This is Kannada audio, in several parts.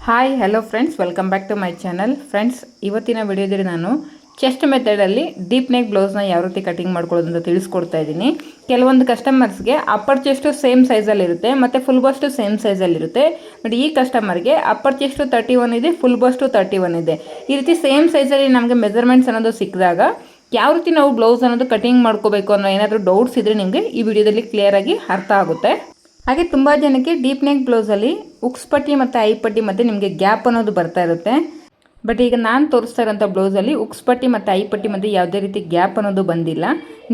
Hi hello friends, welcome back to my channel. Friends, ಇವತ್ತಿನ ವಿಡಿಯೋದಲ್ಲಿ ನಾನು ಚೆಸ್ಟ್ ಮೆಥಡಲ್ಲಿ ಡೀಪ್ ನೆಕ್ ಬ್ಲೌಸ್ನ ಯಾವ ರೀತಿ ಕಟಿಂಗ್ ಮಾಡ್ಕೊಳ್ಳೋದು ಅಂತ ತಿಳಿಸ್ಕೊಡ್ತಾ ಇದ್ದೀನಿ. ಕೆಲವೊಂದು ಕಸ್ಟಮರ್ಸ್ಗೆ ಅಪ್ಪರ್ ಚೆಸ್ಟು ಸೇಮ್ ಸೈಜಲ್ಲಿರುತ್ತೆ ಮತ್ತು ಫುಲ್ ಬಸ್ಟು ಸೇಮ್ ಸೈಜಲ್ಲಿರುತ್ತೆ. ಬಟ್ ಈ ಕಸ್ಟಮರ್ಗೆ ಅಪ್ಪರ್ ಚೆಸ್ಟು 31 ಇದೆ, ಫುಲ್ ಬಸ್ಟು 31 ಇದೆ. ಈ ರೀತಿ ಸೇಮ್ ಸೈಜಲ್ಲಿ ನಮಗೆ ಮೆಜರ್ಮೆಂಟ್ಸ್ ಅನ್ನೋದು ಸಿಕ್ಕಿದಾಗ ಯಾವ ರೀತಿ ನಾವು ಬ್ಲೌಸ್ ಅನ್ನೋದು ಕಟಿಂಗ್ ಮಾಡ್ಕೋಬೇಕು ಅನ್ನೋ ಏನಾದರೂ ಡೌಟ್ಸ್ ಇದ್ದರೆ ನಿಮಗೆ ಈ ವಿಡಿಯೋದಲ್ಲಿ ಕ್ಲಿಯರಾಗಿ ಅರ್ಥ ಆಗುತ್ತೆ. ಹಾಗೆ ತುಂಬ ಜನಕ್ಕೆ ಡೀಪ್ ನೆಕ್ ಬ್ಲೌಸಲ್ಲಿ ಉಕ್ಸ್ ಪಟ್ಟಿ ಮತ್ತು ಐ ಪಟ್ಟಿ ಮತ್ತು ನಿಮಗೆ ಗ್ಯಾಪ್ ಅನ್ನೋದು ಬರ್ತಾ ಇರುತ್ತೆ. ಬಟ್ ಈಗ ನಾನು ತೋರಿಸ್ತಾ ಇರೋಂಥ ಬ್ಲೌಸಲ್ಲಿ ಉಕ್ಸ್ ಪಟ್ಟಿ ಮತ್ತು ಐ ಪಟ್ಟಿ ಮತ್ತು ಯಾವುದೇ ರೀತಿ ಗ್ಯಾಪ್ ಅನ್ನೋದು ಬಂದಿಲ್ಲ.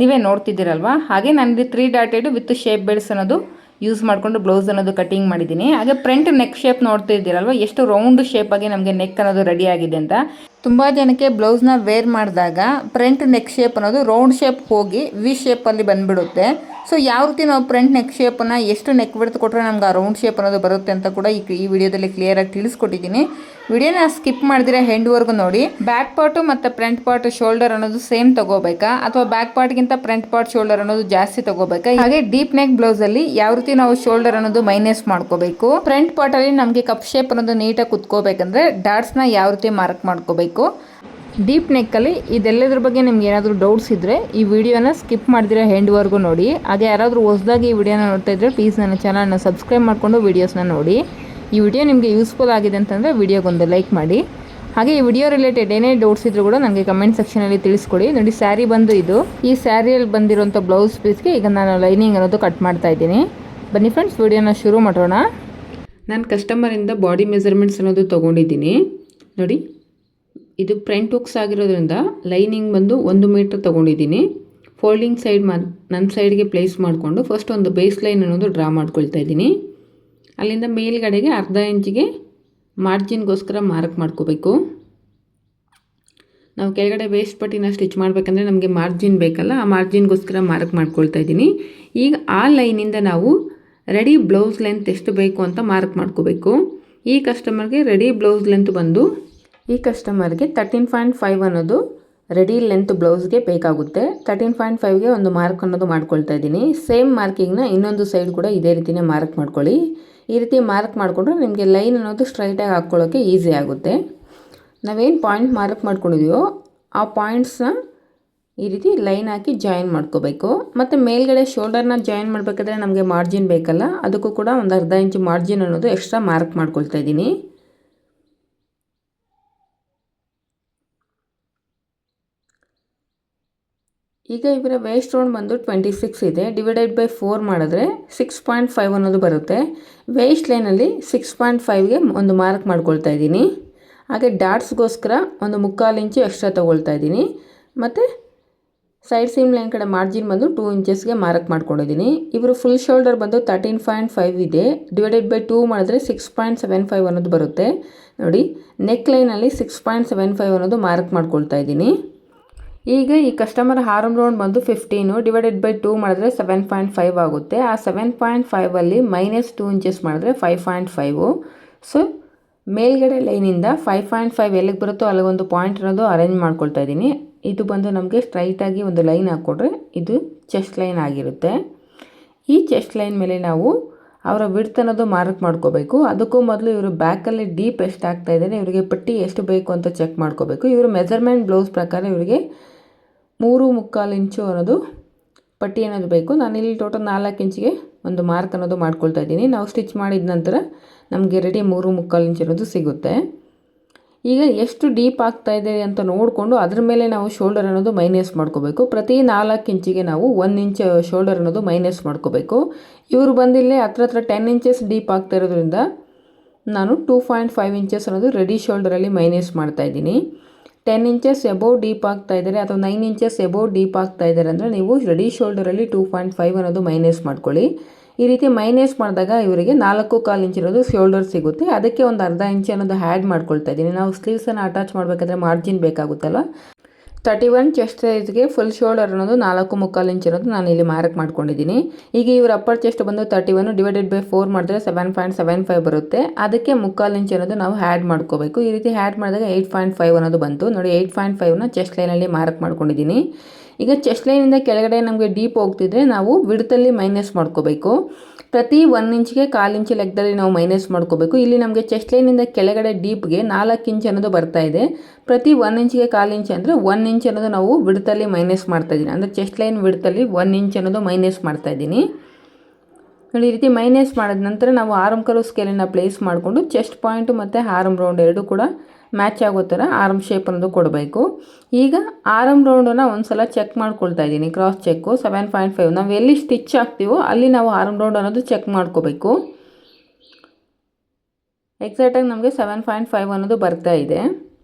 ನೀವೇ ನೋಡ್ತಿದ್ದೀರಲ್ವಾ. ಹಾಗೆ ನನಗೆ 3 ಡಾಟೆಡ್ ವಿತ್ ಶೇಪ್ ಬೆಲ್ಟ್ಸ್ ಅನ್ನೋದು ಯೂಸ್ ಮಾಡಿಕೊಂಡು ಬ್ಲೌಸ್ ಅನ್ನೋದು ಕಟಿಂಗ್ ಮಾಡಿದ್ದೀನಿ. ಹಾಗೆ ಫ್ರಂಟ್ ನೆಕ್ ಶೇಪ್ ನೋಡ್ತಿದ್ದೀರಲ್ವ, ಎಷ್ಟು ರೌಂಡ್ ಶೇಪಾಗಿ ನಮಗೆ ನೆಕ್ ಅನ್ನೋದು ರೆಡಿ ಆಗಿದೆ ಅಂತ. ತುಂಬ ಜನಕ್ಕೆ ಬ್ಲೌಸ್ನ ವೇರ್ ಮಾಡಿದಾಗ ಫ್ರಂಟ್ ನೆಕ್ ಶೇಪ್ ಅನ್ನೋದು ರೌಂಡ್ ಶೇಪ್ ಹೋಗಿ ವಿ ಶೇಪಲ್ಲಿ ಬಂದುಬಿಡುತ್ತೆ. ಸೊ ಯಾವ ರೀತಿ ನಾವು ಫ್ರಂಟ್ ನೆಕ್ ಶೇಪನ್ನು ಎಷ್ಟು ನೆಕ್ ಬಿಡ್ತು ಕೊಟ್ಟರೆ ನಮ್ಗೆ ಆ ರೌಂಡ್ ಶೇಪ್ ಅನ್ನೋದು ಬರುತ್ತೆ ಅಂತ ಕೂಡ ಈ ವಿಡಿಯೋದಲ್ಲಿ ಕ್ಲಿಯರಾಗಿ ತಿಳಿಸ್ಕೊಟ್ಟಿದ್ದೀನಿ. ವಿಡಿಯೋನ ಸ್ಕಿಪ್ ಮಾಡಿದ್ರೆ ಎಂಡ್ವರೆಗೂ ನೋಡಿ. ಬ್ಯಾಕ್ ಪಾರ್ಟು ಮತ್ತು ಫ್ರಂಟ್ ಪಾರ್ಟ್ ಶೋಲ್ಡರ್ ಅನ್ನೋದು ಸೇಮ್ ತಗೋಬೇಕಾ ಅಥವಾ ಬ್ಯಾಕ್ ಪಾರ್ಟ್ಗಿಂತ ಫ್ರಂಟ್ ಪಾರ್ಟ್ ಶೋಲ್ಡರ್ ಅನ್ನೋದು ಜಾಸ್ತಿ ತಗೋಬೇಕಾ? ಹಾಗೆ ಡೀಪ್ ನೆಕ್ ಬ್ಲೌಸಲ್ಲಿ ಯಾವ ರೀತಿ ನಾವು ಶೋಲ್ಡರ್ ಅನ್ನೋದು ಮೈನಸ್ ಮಾಡ್ಕೋಬೇಕು, ಫ್ರಂಟ್ ಪಾರ್ಟಲ್ಲಿ ನಮಗೆ ಕಪ್ ಶೇಪ್ ಅನ್ನೋದು ನೀಟಾಗಿ ಕುತ್ಕೋಬೇಕಂದ್ರೆ ಡಾಟ್ಸ್ನ ಯಾವ ರೀತಿ ಮಾರ್ಕ್ ಮಾಡ್ಕೋಬೇಕು, ಡೀಪ್ ನೆಕ್ಕಲ್ಲಿ ಇದೆಲ್ಲದ್ರ ಬಗ್ಗೆ ನಿಮ್ಗೆ ಏನಾದರೂ ಡೌಟ್ಸ್ ಇದ್ದರೆ ಈ ವಿಡಿಯೋನ ಸ್ಕಿಪ್ ಮಾಡಿದ್ರೆ ಎಂಡ್ವರೆಗೂ ನೋಡಿ. ಹಾಗೆ ಯಾರಾದರೂ ಹೊಸದಾಗಿ ಈ ವಿಡಿಯೋನ ನೋಡ್ತಾ ಇದ್ದರೆ ಪ್ಲೀಸ್ ನನ್ನ ಚಾನಲ್ನ ಸಬ್ಸ್ಕ್ರೈಬ್ ಮಾಡಿಕೊಂಡು ವೀಡಿಯೋಸ್ನ ನೋಡಿ. ಈ ವಿಡಿಯೋ ನಿಮಗೆ ಯೂಸ್ಫುಲ್ ಆಗಿದೆ ಅಂತಂದರೆ ವಿಡಿಯೋಗೊಂದು ಲೈಕ್ ಮಾಡಿ. ಹಾಗೆ ಈ ವಿಡಿಯೋ ರಿಲೇಟೆಡ್ ಏನೇ ಡೌಟ್ಸ್ ಇದ್ದರೂ ಕೂಡ ನನಗೆ ಕಮೆಂಟ್ ಸೆಕ್ಷನಲ್ಲಿ ತಿಳಿಸ್ಕೊಡಿ. ನೋಡಿ, ಸ್ಯಾರಿ ಬಂದು ಇದು ಈ ಸ್ಯಾರಿಯಲ್ಲಿ ಬಂದಿರೋಂಥ ಬ್ಲೌಸ್ ಪೀಸ್ಗೆ ಈಗ ನಾನು ಲೈನಿಂಗ್ ಅನ್ನೋದು ಕಟ್ ಮಾಡ್ತಾ ಇದ್ದೀನಿ. ಬನ್ನಿ ಫ್ರೆಂಡ್ಸ್, ವಿಡಿಯೋನ ಶುರು ಮಾಡೋಣ. ನಾನು ಕಸ್ಟಮರಿಂದ ಬಾಡಿ ಮೆಜರ್ಮೆಂಟ್ಸ್ ಅನ್ನೋದು ತೊಗೊಂಡಿದ್ದೀನಿ. ನೋಡಿ, ಇದು ಫ್ರಂಟ್ ಹುಕ್ಸ್ ಆಗಿರೋದ್ರಿಂದ ಲೈನಿಂಗ್ ಬಂದು 1 ಮೀಟರ್ ತೊಗೊಂಡಿದ್ದೀನಿ. ಫೋಲ್ಡಿಂಗ್ ಸೈಡ್ ನನ್ನ ಸೈಡ್ಗೆ ಪ್ಲೇಸ್ ಮಾಡಿಕೊಂಡು ಫಸ್ಟ್ ಒಂದು ಬೇಸ್ ಲೈನ್ ಅನ್ನೋದು ಡ್ರಾ ಮಾಡ್ಕೊಳ್ತಾ ಇದ್ದೀನಿ. ಅಲ್ಲಿಂದ ಮೇಲ್ಗಡೆಗೆ ಅರ್ಧ ಇಂಚಿಗೆ ಮಾರ್ಜಿನ್ಗೋಸ್ಕರ ಮಾರ್ಕ್ ಮಾಡ್ಕೋಬೇಕು. ನಾವು ಕೆಳಗಡೆ ವೇಸ್ಟ್ ಪಟ್ಟಿನ ಸ್ಟಿಚ್ ಮಾಡಬೇಕಂದ್ರೆ ನಮಗೆ ಮಾರ್ಜಿನ್ ಬೇಕಲ್ಲ, ಆ ಮಾರ್ಜಿನ್ಗೋಸ್ಕರ ಮಾರ್ಕ್ ಮಾಡ್ಕೊಳ್ತಾ ಇದ್ದೀನಿ. ಈಗ ಆ ಲೈನಿಂದ ನಾವು ರೆಡಿ ಬ್ಲೌಸ್ ಲೆಂತ್ ಎಷ್ಟು ಬೇಕು ಅಂತ ಮಾರ್ಕ್ ಮಾಡ್ಕೋಬೇಕು. ಈ ಕಸ್ಟಮರ್ಗೆ ರೆಡಿ ಬ್ಲೌಸ್ ಲೆಂತ್ ಬಂದು ಈ ಕಸ್ಟಮರ್ಗೆ 13.5 ಅನ್ನೋದು ರೆಡಿ ಲೆಂತ್ ಬ್ಲೌಸ್ಗೆ ಬೇಕಾಗುತ್ತೆ. 13.5ಗೆ ಒಂದು ಮಾರ್ಕ್ ಅನ್ನೋದು ಮಾಡ್ಕೊಳ್ತಾ ಇದ್ದೀನಿ. ಸೇಮ್ ಮಾರ್ಕಿಂಗ್ನ ಇನ್ನೊಂದು ಸೈಡ್ ಕೂಡ ಇದೇ ರೀತಿಯೇ ಮಾರ್ಕ್ ಮಾಡ್ಕೊಳ್ಳಿ. ಈ ರೀತಿ ಮಾರ್ಕ್ ಮಾಡಿಕೊಂಡ್ರೆ ನಿಮಗೆ ಲೈನ್ ಅನ್ನೋದು ಸ್ಟ್ರೈಟಾಗಿ ಹಾಕ್ಕೊಳ್ಳೋಕ್ಕೆ ಈಸಿ ಆಗುತ್ತೆ. ನಾವೇನು ಪಾಯಿಂಟ್ ಮಾರ್ಕ್ ಮಾಡ್ಕೊಂಡಿದ್ದೀವೋ ಆ ಪಾಯಿಂಟ್ಸ್ನ ಈ ರೀತಿ ಲೈನ್ ಹಾಕಿ ಜಾಯಿನ್ ಮಾಡ್ಕೋಬೇಕು. ಮತ್ತು ಮೇಲ್ಗಡೆ ಶೋಲ್ಡರ್ನ ಜಾಯಿನ್ ಮಾಡಬೇಕಾದ್ರೆ ನಮಗೆ ಮಾರ್ಜಿನ್ ಬೇಕಲ್ಲ, ಅದಕ್ಕೂ ಕೂಡ ಒಂದು ಅರ್ಧ ಇಂಚು ಮಾರ್ಜಿನ್ ಅನ್ನೋದು ಎಕ್ಸ್ಟ್ರಾ ಮಾರ್ಕ್ ಮಾಡ್ಕೊಳ್ತಾ ಇದ್ದೀನಿ. ಈಗ ಇವರ ವೇಸ್ಟ್ ರೌಂಡ್ ಬಂದು 26 ಇದೆ. ಡಿವೈಡೆಡ್ ಬೈ 4 ಮಾಡಿದ್ರೆ 6.5 ಅನ್ನೋದು ಬರುತ್ತೆ. ವೇಸ್ಟ್ ಲೈನಲ್ಲಿ 6.5ಗೆ ಒಂದು ಮಾರ್ಕ್ ಮಾಡ್ಕೊಳ್ತಾ ಇದ್ದೀನಿ. ಹಾಗೆ ಡಾಟ್ಸ್ಗೋಸ್ಕರ ಒಂದು 3/4 ಇಂಚು ಎಕ್ಸ್ಟ್ರಾ ತೊಗೊಳ್ತಾ ಇದ್ದೀನಿ. ಮತ್ತು ಸೈಡ್ ಸೀಮ್ ಲೈನ್ ಕಡೆ ಮಾರ್ಜಿನ್ ಬಂದು 2 ಇಂಚಸ್ಗೆ ಮಾರ್ಕ್ ಮಾಡ್ಕೊಂಡಿದ್ದೀನಿ. ಇವರು ಫುಲ್ ಶೋಲ್ಡರ್ ಬಂದು 13.5 ಇದೆ. ಡಿವೈಡೆಡ್ ಬೈ 2 ಮಾಡಿದ್ರೆ 6.75 ಅನ್ನೋದು ಬರುತ್ತೆ. ನೋಡಿ, ನೆಕ್ ಲೈನಲ್ಲಿ 6.75 ಅನ್ನೋದು ಮಾರ್ಕ್ ಮಾಡ್ಕೊಳ್ತಾ ಇದ್ದೀನಿ. ಈಗ ಈ ಕಸ್ಟಮರ್ ಆರ್ಮ್ ರೌಂಡ್ ಬಂದು 15 ಡಿವೈಡೆಡ್ ಬೈ 2 ಮಾಡಿದ್ರೆ 7.5 ಆಗುತ್ತೆ. ಆ 7.5ಅಲ್ಲಿ -2 ಇಂಚಸ್ ಮಾಡಿದ್ರೆ 5.5. ಸೊ ಮೇಲ್ಗಡೆ ಲೈನಿಂದ 5.5 ಎಲ್ಲಿಗೆ ಬರುತ್ತೋ ಅಲ್ಲಿಗೊಂದು ಪಾಯಿಂಟ್ ಅನ್ನೋದು ಅರೇಂಜ್ ಮಾಡ್ಕೊಳ್ತಾ ಇದ್ದೀನಿ. ಇದು ಬಂದು ನಮಗೆ ಸ್ಟ್ರೈಟಾಗಿ ಒಂದು ಲೈನ್ ಹಾಕ್ಕೊಡ್ರೆ ಇದು ಚೆಸ್ಟ್ ಲೈನ್ ಆಗಿರುತ್ತೆ. ಈ ಚೆಸ್ಟ್ ಲೈನ್ ಮೇಲೆ ನಾವು ಅವರ ವಿಡ್ತ್ ಅನ್ನೋದು ಮಾರ್ಕ್ ಮಾಡ್ಕೋಬೇಕು. ಅದಕ್ಕೂ ಮೊದಲು ಇವರು ಬ್ಯಾಕಲ್ಲಿ ಡೀಪ್ ಎಷ್ಟು ಆಗ್ತಾ ಇದ್ದಾರೆ, ಇವರಿಗೆ ಪಟ್ಟಿ ಎಷ್ಟು ಬೇಕು ಅಂತ ಚೆಕ್ ಮಾಡ್ಕೋಬೇಕು. ಇವರು ಮೆಜರ್ಮೆಂಟ್ ಬ್ಲೌಸ್ ಪ್ರಕಾರ ಇವರಿಗೆ 3.25 ಇಂಚು ಅನ್ನೋದು ಪಟ್ಟಿ ಅನ್ನೋದು ಬೇಕು. ನಾನಿಲ್ಲಿ ಟೋಟಲ್ 4 ಇಂಚಿಗೆ ಒಂದು ಮಾರ್ಕ್ ಅನ್ನೋದು ಮಾಡ್ಕೊಳ್ತಾ ಇದ್ದೀನಿ. ನಾವು ಸ್ಟಿಚ್ ಮಾಡಿದ ನಂತರ ನಮಗೆ ರೆಡಿ 3.25 ಇಂಚ್ ಅನ್ನೋದು ಸಿಗುತ್ತೆ. ಈಗ ಎಷ್ಟು ಡೀಪ್ ಆಗ್ತಾ ಇದೆ ಅಂತ ನೋಡಿಕೊಂಡು ಅದ್ರ ಮೇಲೆ ನಾವು ಶೋಲ್ಡರ್ ಅನ್ನೋದು ಮೈನಸ್ ಮಾಡ್ಕೋಬೇಕು. ಪ್ರತಿ 4 ಇಂಚಿಗೆ ನಾವು 1 ಇಂಚ್ ಶೋಲ್ಡರ್ ಅನ್ನೋದು ಮೈನಸ್ ಮಾಡ್ಕೋಬೇಕು. ಇವರು ಬಂದಿಲ್ಲೇ ಹತ್ರ 10 ಇಂಚಸ್ ಡೀಪ್ ಆಗ್ತಾ ಇರೋದ್ರಿಂದ ನಾನು 2.5 ಇಂಚಸ್ ಅನ್ನೋದು ರೆಡಿ ಶೋಲ್ಡರಲ್ಲಿ ಮೈನಸ್ ಮಾಡ್ತಾ ಇದ್ದೀನಿ. 10 ಇಂಚಸ್ ಎಬೋವ್ ಡೀಪ್ ಆಗ್ತಾ ಇದ್ದಾರೆ ಅಥವಾ 9 ಇಂಚಸ್ ಎಬೋವ್ ಡೀಪ್ ಆಗ್ತಾ ಇದ್ದಾರೆ ಅಂದರೆ ನೀವು ರೆಡಿ ಶೋಲ್ಡರಲ್ಲಿ 2.5 ಅನ್ನೋದು ಮೈನಸ್ ಮಾಡ್ಕೊಳ್ಳಿ. ಈ ರೀತಿ ಮೈನಸ್ ಮಾಡಿದಾಗ ಇವರಿಗೆ 4.25 ಇಂಚ್ ಇರೋದು ಶೋಲ್ಡರ್ ಸಿಗುತ್ತೆ. ಅದಕ್ಕೆ ಒಂದು ಅರ್ಧ ಇಂಚ್ ಅನ್ನೋದು ಆ್ಯಡ್ ಮಾಡ್ಕೊಳ್ತಾ ಇದ್ದೀನಿ. ನಾವು ಸ್ಲೀವ್ಸನ್ನು ಅಟ್ಯಾಚ್ ಮಾಡಬೇಕಾದ್ರೆ ಮಾರ್ಜಿನ್ ಬೇಕಾಗುತ್ತಲ್ಲ. 31 ಚೆಸ್ಟ್ ಸೈಜ್ಗೆ ಫುಲ್ ಶೋಲ್ಡರ್ ಅನ್ನೋದು 4.25 ಇಂಚ್ ಅನ್ನೋದು ನಾನು ಇಲ್ಲಿ ಮಾರ್ಕ್ ಮಾಡ್ಕೊಂಡಿದ್ದೀನಿ. ಈಗ ಇವರು ಅಪ್ಪರ್ ಚೆಸ್ಟ್ ಬಂದು 31 ಡಿವೈಡೆಡ್ ಬೈ 4 ಮಾಡಿದ್ರೆ 7.75 ಬರುತ್ತೆ. ಅದಕ್ಕೆ 3/4 ಇಂಚ್ ಅನ್ನೋದು ನಾವು ಆ್ಯಡ್ ಮಾಡ್ಕೋಬೇಕು. ಈ ರೀತಿ ಆ್ಯಡ್ ಮಾಡಿದಾಗ 8.5 ಅನ್ನೋದು ಬಂತು. ನೋಡಿ, 8.5ನ ಚೆಸ್ಟ್ ಲೈನಲ್ಲಿ ಮಾರ್ಕ್ ಮಾಡ್ಕೊಂಡಿದ್ದೀನಿ. ಈಗ ಚೆಸ್ಟ್ ಲೈನಿಂದ ಕೆಳಗಡೆ ನಮಗೆ ಡೀಪ್ ಹೋಗ್ತಿದ್ರೆ ನಾವು ವಿಡ್ತಲ್ಲಿ ಮೈನಸ್ ಮಾಡ್ಕೋಬೇಕು. ಪ್ರತಿ 1 ಇಂಚ್ಗೆ 1/4 ಇಂಚ್ ಲೆಕ್ಕದಲ್ಲಿ ನಾವು ಮೈನಸ್ ಮಾಡ್ಕೋಬೇಕು. ಇಲ್ಲಿ ನಮಗೆ ಚೆಸ್ಟ್ ಲೈನಿಂದ ಕೆಳಗಡೆ ಡೀಪ್ಗೆ 4 ಇಂಚ್ ಅನ್ನೋದು ಬರ್ತಾ ಇದೆ. ಪ್ರತಿ 1 ಇಂಚ್ಗೆ 1/4 ಇಂಚ್ ಅಂದರೆ 1 ಇಂಚ್ ಅನ್ನೋದು ನಾವು ವಿಡ್ತಲ್ಲಿ ಮೈನಸ್ ಮಾಡ್ತಾ ಇದ್ದೀನಿ. ಅಂದರೆ ಚೆಸ್ಟ್ ಲೈನ್ ವಿಡ್ತಲ್ಲಿ 1 ಇಂಚ್ ಅನ್ನೋದು ಮೈನಸ್ ಮಾಡ್ತಾ ಇದ್ದೀನಿ. ನೋಡಿ, ಈ ರೀತಿ ಮೈನಸ್ ಮಾಡಿದ ನಂತರ ನಾವು ಆರ್ಮ್ ಕರ್ವ್ ಸ್ಕೇಲನ್ನು ಪ್ಲೇಸ್ ಮಾಡಿಕೊಂಡು ಚೆಸ್ಟ್ ಪಾಯಿಂಟು ಮತ್ತು ಆರ್ಮ್ ರೌಂಡ್ ಎರಡೂ ಕೂಡ ಮ್ಯಾಚ್ ಆಗೋ ಥರ ಆರ್ಮ್ ಶೇಪ್ ಅನ್ನೋದು ಕೊಡಬೇಕು. ಈಗ ಆರ್ಮ್ ರೌಂಡನ್ನು ಒಂದು ಸಲ ಚೆಕ್ ಮಾಡ್ಕೊಳ್ತಾ ಇದ್ದೀನಿ. Cross cheque 7.5. ನಾವು ಎಲ್ಲಿ ಸ್ಟಿಚ್ ಹಾಕ್ತೀವೋ ಅಲ್ಲಿ ನಾವು ಆರ್ಮ್ ರೌಂಡ್ ಅನ್ನೋದು ಚೆಕ್ ಮಾಡ್ಕೋಬೇಕು. ಎಕ್ಸಾಕ್ಟಾಗಿ ನಮಗೆ 7.5 ಅನ್ನೋದು ಬರ್ತಾ ಇದೆ.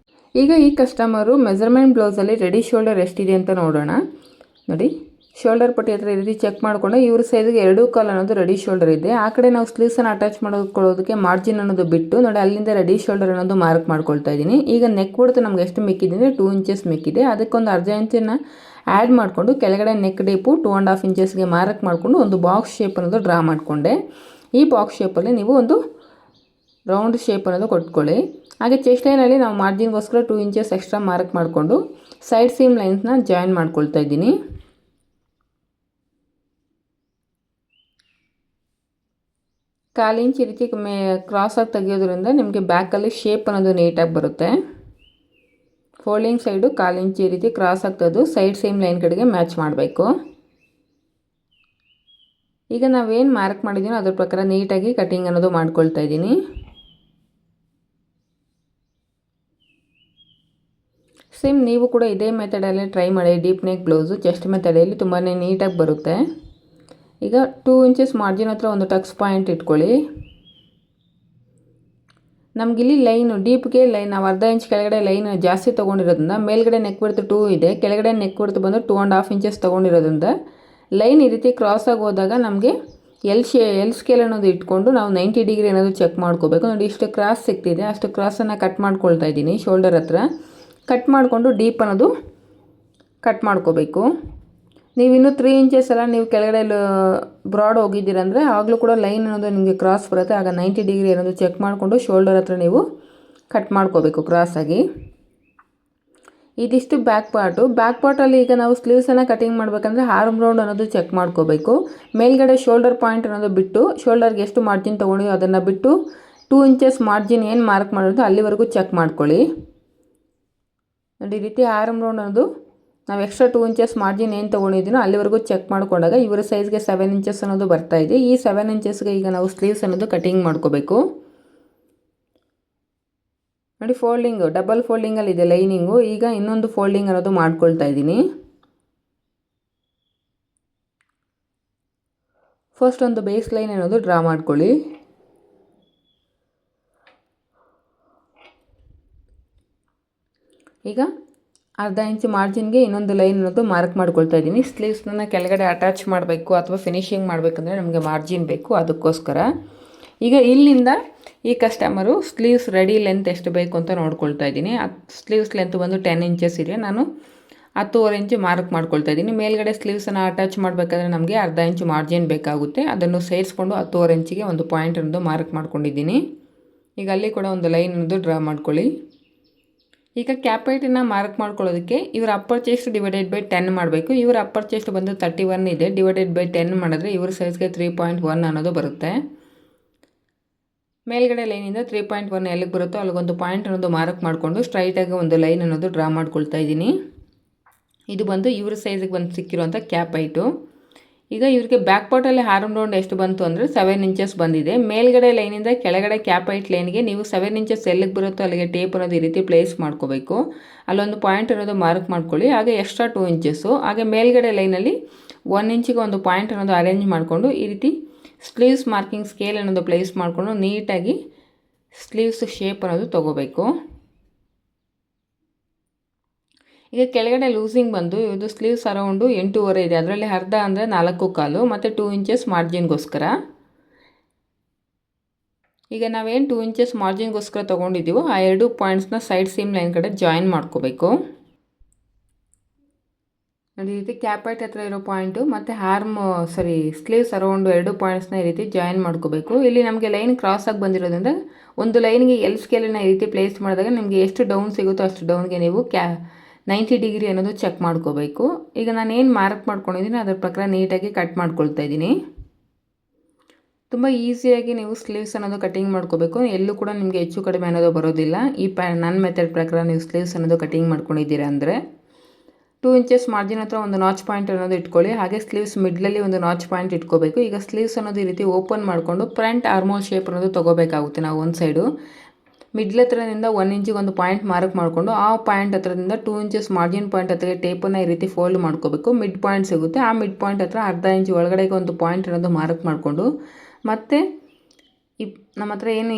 ಈಗ ಈ ಕಸ್ಟಮರು ಮೆಜರ್ಮೆಂಟ್ ಬ್ಲೌಸಲ್ಲಿ ರೆಡಿ ಶೋಲ್ಡರ್ ಎಷ್ಟಿದೆ ಅಂತ ನೋಡೋಣ. ನೋಡಿ, ಶೋಲ್ಡರ್ ಪಟ್ಟಿ ಹತ್ರ ಈ ರೀತಿ ಚೆಕ್ ಮಾಡಿಕೊಂಡು ಇವ್ರ ಸೈಜ್ಗೆ 2.25 ಅನ್ನೋದು ರೆಡಿ ಶೋಲ್ಡರ್ ಇದೆ. ಆ ಕಡೆ ನಾವು ಸ್ಲೀವ್ಸನ್ನು ಅಟ್ಯಾಚ್ ಮಾಡ್ಕೊಳ್ಳೋದಕ್ಕೆ ಮಾರ್ಜಿನ್ ಅನ್ನೋದು ಬಿಟ್ಟು ನೋಡಿ ಅಲ್ಲಿಂದ ರೆಡಿ ಶೋಲ್ಡರ್ ಅನ್ನೋದು ಮಾರ್ಕ್ ಮಾಡ್ಕೊಳ್ತಾ ಇದ್ದೀನಿ. ಈಗ ನೆಕ್ ಬಿಡ್ತು ನಮ್ಗೆ ಎಷ್ಟು ಮಿಕ್ಕಿದೆ ಅಂದರೆ 2 ಇಂಚಸ್ ಮಿಕ್ಕಿದೆ. ಅದಕ್ಕೊಂದು ಅರ್ಧ ಇಂಚನ್ನು ಆ್ಯಡ್ ಮಾಡಿಕೊಂಡು ಕೆಳಗಡೆ ನೆಕ್ ಡೀಪು 2.5 ಇಂಚಸ್ಗೆ ಮಾರ್ಕ್ ಮಾಡಿಕೊಂಡು ಒಂದು ಬಾಕ್ಸ್ ಶೇಪ್ ಅನ್ನೋದು ಡ್ರಾ ಮಾಡಿಕೊಂಡೆ. ಈ ಬಾಕ್ಸ್ ಶೇಪಲ್ಲಿ ನೀವು ಒಂದು ರೌಂಡ್ ಶೇಪ್ ಅನ್ನೋದು ಕೊಟ್ಕೊಳ್ಳಿ. ಹಾಗೆ ಚೆಸ್ಟ್ ಲೈನಲ್ಲಿ ನಾವು ಮಾರ್ಜಿನ್ಗೋಸ್ಕರ 2 ಇಂಚಸ್ ಎಕ್ಸ್ಟ್ರಾ ಮಾರ್ಕ್ ಮಾಡಿಕೊಂಡು ಸೈಡ್ ಸೀಮ್ ಲೈನ್ಸ್ನ ಜಾಯಿನ್ ಮಾಡ್ಕೊಳ್ತಾ ಇದ್ದೀನಿ. ಕಾಲು ಇಂಚ್ ಈ ರೀತಿ ಕ್ರಾಸಾಗಿ ತೆಗೆಯೋದ್ರಿಂದ ನಿಮಗೆ ಬ್ಯಾಕಲ್ಲಿ ಶೇಪ್ ಅನ್ನೋದು ನೀಟಾಗಿ ಬರುತ್ತೆ. ಫೋಲ್ಡಿಂಗ್ ಸೈಡು 1/4 ಇಂಚ್ ಈ ರೀತಿ ಕ್ರಾಸಾಗಿ ತೆಗೆದು ಸೈಡ್ ಸೇಮ್ ಲೈನ್ ಕಡೆಗೆ ಮ್ಯಾಚ್ ಮಾಡಬೇಕು. ಈಗ ನಾವೇನು ಮಾರ್ಕ್ ಮಾಡಿದ್ದೀನೋ ಅದ್ರ ಪ್ರಕಾರ ನೀಟಾಗಿ ಕಟಿಂಗ್ ಅನ್ನೋದು ಮಾಡ್ಕೊಳ್ತಾ ಇದ್ದೀನಿ. ಸೇಮ್ ನೀವು ಕೂಡ ಇದೇ ಮೆಥಡಲ್ಲಿ ಟ್ರೈ ಮಾಡಿ. ಡೀಪ್ ನೆಕ್ ಬ್ಲೌಸು ಚೆಸ್ಟ್ ಮೆಥಡಲ್ಲಿ ತುಂಬಾ ನೀಟಾಗಿ ಬರುತ್ತೆ. ಈಗ 2 ಇಂಚಸ್ ಮಾರ್ಜಿನ್ ಹತ್ರ ಒಂದು ಟಕ್ಸ್ ಪಾಯಿಂಟ್ ಇಟ್ಕೊಳ್ಳಿ. ನಮಗಿಲ್ಲಿ ಲೈನು ಡೀಪ್ಗೆ ಲೈನ್ ನಾವು ಅರ್ಧ ಇಂಚ್ ಕೆಳಗಡೆ ಲೈನ್ ಜಾಸ್ತಿ ತೊಗೊಂಡಿರೋದ್ರಿಂದ ಮೇಲ್ಗಡೆ ನೆಕ್ ಬಿಡ್ತು 2 ಇದೆ, ಕೆಳಗಡೆ ನೆಕ್ ಬಿಡ್ತು ಬಂದು 2.5 ಇಂಚಸ್ ತೊಗೊಂಡಿರೋದ್ರಿಂದ ಲೈನ್ ಈ ರೀತಿ ಕ್ರಾಸಾಗಿ ಹೋದಾಗ ನಮಗೆ ಎಲ್ ಸ್ಕೇಲ್ ಅನ್ನೋದು ಇಟ್ಕೊಂಡು ನಾವು 90 ಡಿಗ್ರಿ ಅನ್ನೋದು ಚೆಕ್ ಮಾಡ್ಕೋಬೇಕು. ನೋಡಿ, ಇಷ್ಟು ಕ್ರಾಸ್ ಸಿಗ್ತಿದೆ, ಅಷ್ಟು ಕ್ರಾಸನ್ನು ಕಟ್ ಮಾಡ್ಕೊಳ್ತಾ ಇದ್ದೀನಿ. ಶೋಲ್ಡರ್ ಹತ್ರ ಕಟ್ ಮಾಡಿಕೊಂಡು ಡೀಪ್ ಅನ್ನೋದು ಕಟ್ ಮಾಡ್ಕೋಬೇಕು. ನೀವು ಇನ್ನೂ 3 ಇಂಚಸ್ ಎಲ್ಲ ನೀವು ಕೆಳಗಡೆ ಬ್ರಾಡ್ ಹೋಗಿದ್ದೀರಂದರೆ ಆಗಲೂ ಕೂಡ ಲೈನ್ ಅನ್ನೋದು ನಿಮಗೆ ಕ್ರಾಸ್ ಬರುತ್ತೆ. ಆಗ 90 ಡಿಗ್ರಿ ಅನ್ನೋದು ಚೆಕ್ ಮಾಡಿಕೊಂಡು ಶೋಲ್ಡರ್ ಹತ್ರ ನೀವು ಕಟ್ ಮಾಡ್ಕೋಬೇಕು ಕ್ರಾಸಾಗಿ. ಇದಿಷ್ಟು ಬ್ಯಾಕ್ ಪಾರ್ಟಲ್ಲಿ ಈಗ ನಾವು ಸ್ಲೀವ್ಸನ್ನು ಕಟಿಂಗ್ ಮಾಡಬೇಕಂದ್ರೆ ಆರ್ಮ್ ರೌಂಡ್ ಅನ್ನೋದು ಚೆಕ್ ಮಾಡ್ಕೋಬೇಕು. ಮೇಲ್ಗಡೆ ಶೋಲ್ಡರ್ ಪಾಯಿಂಟ್ ಅನ್ನೋದು ಬಿಟ್ಟು ಶೋಲ್ಡರ್ಗೆ ಎಷ್ಟು ಮಾರ್ಜಿನ್ ತೊಗೊಂಡಿವೋ ಅದನ್ನು ಬಿಟ್ಟು 2 ಇಂಚಸ್ ಮಾರ್ಜಿನ್ ಏನು ಮಾರ್ಕ್ ಮಾಡೋದು ಅಲ್ಲಿವರೆಗೂ ಚೆಕ್ ಮಾಡ್ಕೊಳ್ಳಿ. ನೋಡಿ, ಈ ರೀತಿ ಆರ್ಮ್ ರೌಂಡ್ ಅನ್ನೋದು ನಾವು ಎಕ್ಸ್ಟ್ರಾ 2 ಇಂಚಸ್ ಮಾರ್ಜಿನ್ ಏನು ತೊಗೊಂಡಿದ್ದೀನೋ ಅಲ್ಲಿವರೆಗೂ ಚೆಕ್ ಮಾಡಿಕೊಂಡಾಗ ಇವರ ಸೈಜ್ಗೆ 7 ಇಂಚಸ್ ಅನ್ನೋದು ಬರ್ತಾ ಇದೆ. ಈ 7 ಇಂಚಸ್ಗೆ ಈಗ ನಾವು ಸ್ಲೀವ್ಸ್ ಅನ್ನೋದು ಕಟಿಂಗ್ ಮಾಡ್ಕೋಬೇಕು. ನೋಡಿ, ಫೋಲ್ಡಿಂಗು ಡಬಲ್ ಫೋಲ್ಡಿಂಗಲ್ಲಿದೆ ಲೈನಿಂಗು. ಈಗ ಇನ್ನೊಂದು ಫೋಲ್ಡಿಂಗ್ ಅನ್ನೋದು ಮಾಡ್ಕೊಳ್ತಾ ಇದ್ದೀನಿ. ಫಸ್ಟ್ ಒಂದು ಬೇಸ್ ಲೈನ್ ಅನ್ನೋದು ಡ್ರಾ ಮಾಡ್ಕೊಳ್ಳಿ. ಈಗ ಅರ್ಧ ಇಂಚ್ ಮಾರ್ಜಿನ್ಗೆ ಇನ್ನೊಂದು ಲೈನ್ ಅನ್ನೋದು ಮಾರ್ಕ್ ಮಾಡ್ಕೊಳ್ತಾ ಇದ್ದೀನಿ. ಸ್ಲೀವ್ಸ್ನ ಕೆಳಗಡೆ ಅಟ್ಯಾಚ್ ಮಾಡಬೇಕು ಅಥವಾ ಫಿನಿಶಿಂಗ್ ಮಾಡಬೇಕಂದ್ರೆ ನಮಗೆ ಮಾರ್ಜಿನ್ ಬೇಕು, ಅದಕ್ಕೋಸ್ಕರ. ಈಗ ಇಲ್ಲಿಂದ ಈ ಕಸ್ಟಮರು ಸ್ಲೀವ್ಸ್ ರೆಡಿ ಲೆಂತ್ ಎಷ್ಟು ಬೇಕು ಅಂತ ನೋಡ್ಕೊಳ್ತಾ ಇದ್ದೀನಿ. ಸ್ಲೀವ್ಸ್ ಲೆಂತ್ ಬಂದು 10 ಇಂಚಸ್ ಇದೆ. ನಾನು 10.25 ಇಂಚ್ ಮಾರ್ಕ್ ಮಾಡ್ಕೊಳ್ತಾ ಇದ್ದೀನಿ. ಮೇಲ್ಗಡೆ ಸ್ಲೀವ್ಸನ್ನು ಅಟ್ಯಾಚ್ ಮಾಡಬೇಕಾದ್ರೆ ನಮಗೆ ಅರ್ಧ ಇಂಚ್ ಮಾರ್ಜಿನ್ ಬೇಕಾಗುತ್ತೆ. ಅದನ್ನು ಸೇರಿಸ್ಕೊಂಡು 10.25 ಇಂಚಿಗೆ ಒಂದು ಪಾಯಿಂಟ್ ಅನ್ನೋದು ಮಾರ್ಕ್ ಮಾಡ್ಕೊಂಡಿದ್ದೀನಿ. ಈಗ ಅಲ್ಲಿ ಕೂಡ ಒಂದು ಲೈನ್ ಅನ್ನೋದು ಡ್ರಾ ಮಾಡ್ಕೊಳ್ಳಿ. ಈಗ ಕ್ಯಾಪೈಟನ್ನು ಮಾರ್ಕ್ ಮಾಡ್ಕೊಳ್ಳೋದಕ್ಕೆ ಇವರ ಅಪ್ಪರ್ ಚೆಸ್ಟ್ ಡಿವೈಡೆಡ್ ಬೈ 10 ಮಾಡಬೇಕು. ಇವರ ಅಪ್ಪರ್ ಚೆಸ್ಟ್ ಬಂದು 31 ಇದೆ. ಡಿವೈಡೆಡ್ ಬೈ 10 ಮಾಡಿದ್ರೆ ಇವ್ರ ಸೈಜ್ಗೆ 3.1 ಅನ್ನೋದು ಬರುತ್ತೆ. ಮೇಲ್ಗಡೆ ಲೈನಿಂದ 3.1 ಎಲ್ಲಿಗೆ ಬರುತ್ತೋ ಅಲ್ಲಿಗೊಂದು ಪಾಯಿಂಟ್ ಅನ್ನೋದು ಮಾರ್ಕ್ ಮಾಡಿಕೊಂಡು ಸ್ಟ್ರೈಟಾಗಿ ಒಂದು ಲೈನ್ ಅನ್ನೋದು ಡ್ರಾ ಮಾಡ್ಕೊಳ್ತಾ ಇದ್ದೀನಿ. ಇದು ಬಂದು ಇವ್ರ ಸೈಜಿಗೆ ಬಂದು ಸಿಕ್ಕಿರುವಂಥ ಕ್ಯಾಪ್ ಹೈಟು. ಈಗ ಇವ್ರಿಗೆ ಬ್ಯಾಕ್ ಪಾರ್ಟಲ್ಲಿ ಆರ್ಮ್ ರೌಂಡ್ ಎಷ್ಟು ಬಂತು ಅಂದರೆ 7 ಇಂಚಸ್ ಬಂದಿದೆ. ಮೇಲ್ಗಡೆ ಲೈನಿಂದ ಕೆಳಗಡೆ ಕ್ಯಾಪ್ ಹೈಟ್ ಲೈನ್ಗೆ ನೀವು 7 ಇಂಚಸ್ ಎಲ್ಲಿಗೆ ಬರುತ್ತೋ ಅಲ್ಲಿಗೆ ಟೇಪ್ ಅನ್ನೋದು ಈ ರೀತಿ ಪ್ಲೇಸ್ ಮಾಡ್ಕೋಬೇಕು. ಅಲ್ಲೊಂದು ಪಾಯಿಂಟ್ ಅನ್ನೋದು ಮಾರ್ಕ್ ಮಾಡ್ಕೊಳ್ಳಿ. ಹಾಗೆ ಎಕ್ಸ್ಟ್ರಾ 2 ಇಂಚಸ್ಸು. ಹಾಗೆ ಮೇಲ್ಗಡೆ ಲೈನಲ್ಲಿ 1 ಇಂಚಿಗೆ ಒಂದು ಪಾಯಿಂಟ್ ಅನ್ನೋದು ಅರೇಂಜ್ ಮಾಡಿಕೊಂಡು ಈ ರೀತಿ ಸ್ಲೀವ್ಸ್ ಮಾರ್ಕಿಂಗ್ ಸ್ಕೇಲ್ ಅನ್ನೋದು ಪ್ಲೇಸ್ ಮಾಡಿಕೊಂಡು ನೀಟಾಗಿ ಸ್ಲೀವ್ಸ್ ಶೇಪ್ ಅನ್ನೋದು ತೊಗೋಬೇಕು. ಈಗ ಕೆಳಗಡೆ ಲೂಸಿಂಗ್ ಬಂದು ಇದು ಸ್ಲೀವ್ಸ್ ಅರೌಂಡು 8.25 ಇದೆ. ಅದರಲ್ಲಿ ಅರ್ಧ ಅಂದರೆ 4.25 ಮತ್ತು 2 ಇಂಚಸ್ ಮಾರ್ಜಿನ್ಗೋಸ್ಕರ. ಈಗ ನಾವೇನು 2 ಇಂಚಸ್ ಮಾರ್ಜಿನ್ಗೋಸ್ಕರ ತೊಗೊಂಡಿದ್ದೀವೋ ಆ 2 ಪಾಯಿಂಟ್ಸ್ನ ಸೈಡ್ ಸೀಮ್ ಲೈನ್ ಕಡೆ ಜಾಯಿನ್ ಮಾಡ್ಕೋಬೇಕು. ಈ ರೀತಿ ಕ್ಯಾಪ್ ಹೈಟ್ ಹತ್ರ ಇರೋ ಪಾಯಿಂಟು ಮತ್ತು ಸ್ಲೀವ್ಸ್ ಅರೌಂಡು 2 ಪಾಯಿಂಟ್ಸ್ನ ಈ ರೀತಿ ಜಾಯಿನ್ ಮಾಡ್ಕೋಬೇಕು. ಇಲ್ಲಿ ನಮಗೆ ಲೈನ್ ಕ್ರಾಸಾಗಿ ಬಂದಿರೋದ್ರಿಂದ ಒಂದು ಲೈನ್ಗೆ ಎಲ್ ಸ್ಕೇಲನ್ನು ಈ ರೀತಿ ಪ್ಲೇಸ್ ಮಾಡಿದಾಗ ನಿಮಗೆ ಎಷ್ಟು ಡೌನ್ ಸಿಗುತ್ತೋ ಅಷ್ಟು ಡೌನ್ಗೆ ನೀವು 90 ಡಿಗ್ರಿ ಅನ್ನೋದು ಚೆಕ್ ಮಾಡ್ಕೋಬೇಕು. ಈಗ ನಾನು ಏನು ಮಾರ್ಕ್ ಮಾಡ್ಕೊಂಡಿದ್ದೀನಿ ಅದರ ಪ್ರಕಾರ ನೀಟಾಗಿ ಕಟ್ ಮಾಡ್ಕೊಳ್ತಾ ಇದ್ದೀನಿ. ತುಂಬ ಈಸಿಯಾಗಿ ನೀವು ಸ್ಲೀವ್ಸ್ ಅನ್ನೋದು ಕಟಿಂಗ್ ಮಾಡ್ಕೋಬೇಕು. ಎಲ್ಲೂ ಕೂಡ ನಿಮಗೆ ಹೆಚ್ಚು ಕಡಿಮೆ ಅನ್ನೋದು ಬರೋದಿಲ್ಲ. ಈ ನನ್ನ ಮೆಥಡ್ ಪ್ರಕಾರ ನೀವು ಸ್ಲೀವ್ಸ್ ಅನ್ನೋದು ಕಟಿಂಗ್ ಮಾಡ್ಕೊಂಡಿದ್ದೀರಾ ಅಂದರೆ 2 ಇಂಚಸ್ ಮಾರ್ಜಿನ್ ಹತ್ರ ಒಂದು ನಾಚ್ ಪಾಯಿಂಟ್ ಅನ್ನೋದು ಇಟ್ಕೊಳ್ಳಿ. ಹಾಗೆ ಸ್ಲೀವ್ಸ್ ಮಿಡ್ಲಲ್ಲಿ ಒಂದು ನಾಚ್ ಪಾಯಿಂಟ್ ಇಟ್ಕೋಬೇಕು. ಈಗ ಸ್ಲೀವ್ಸ್ ಅನ್ನೋದು ಈ ರೀತಿ ಓಪನ್ ಮಾಡಿಕೊಂಡು ಫ್ರಂಟ್ ಆರ್ಮೋಲ್ ಶೇಪ್ ಅನ್ನೋದು ತೊಗೋಬೇಕಾಗುತ್ತೆ. ನಾವು ಒಂದು ಸೈಡು ಮಿಡ್ಲ್ ಹತ್ರದಿಂದ 1 ಇಂಚಿಗೆ ಒಂದು ಪಾಯಿಂಟ್ ಮಾರ್ಕ್ ಮಾಡಿಕೊಂಡು ಆ ಪಾಯಿಂಟ್ ಹತ್ರದಿಂದ 2 ಇಂಚಸ್ ಮಾರ್ಜಿನ್ ಪಾಯಿಂಟ್ ಹತ್ರ ಟೇಪನ್ನು ಈ ರೀತಿ ಫೋಲ್ಡ್ ಮಾಡ್ಕೋಬೇಕು. ಮಿಡ್ ಪಾಯಿಂಟ್ ಸಿಗುತ್ತೆ. ಆ ಮಿಡ್ ಪಾಯಿಂಟ್ ಹತ್ರ ಅರ್ಧ ಇಂಚ್ ಒಳಗಡೆಗೆ ಒಂದು ಪಾಯಿಂಟ್ ಅನ್ನೋದು ಮಾರ್ಕ್ ಮಾಡಿಕೊಂಡು ಮತ್ತು ನಮ್ಮ ಹತ್ರ ಏನು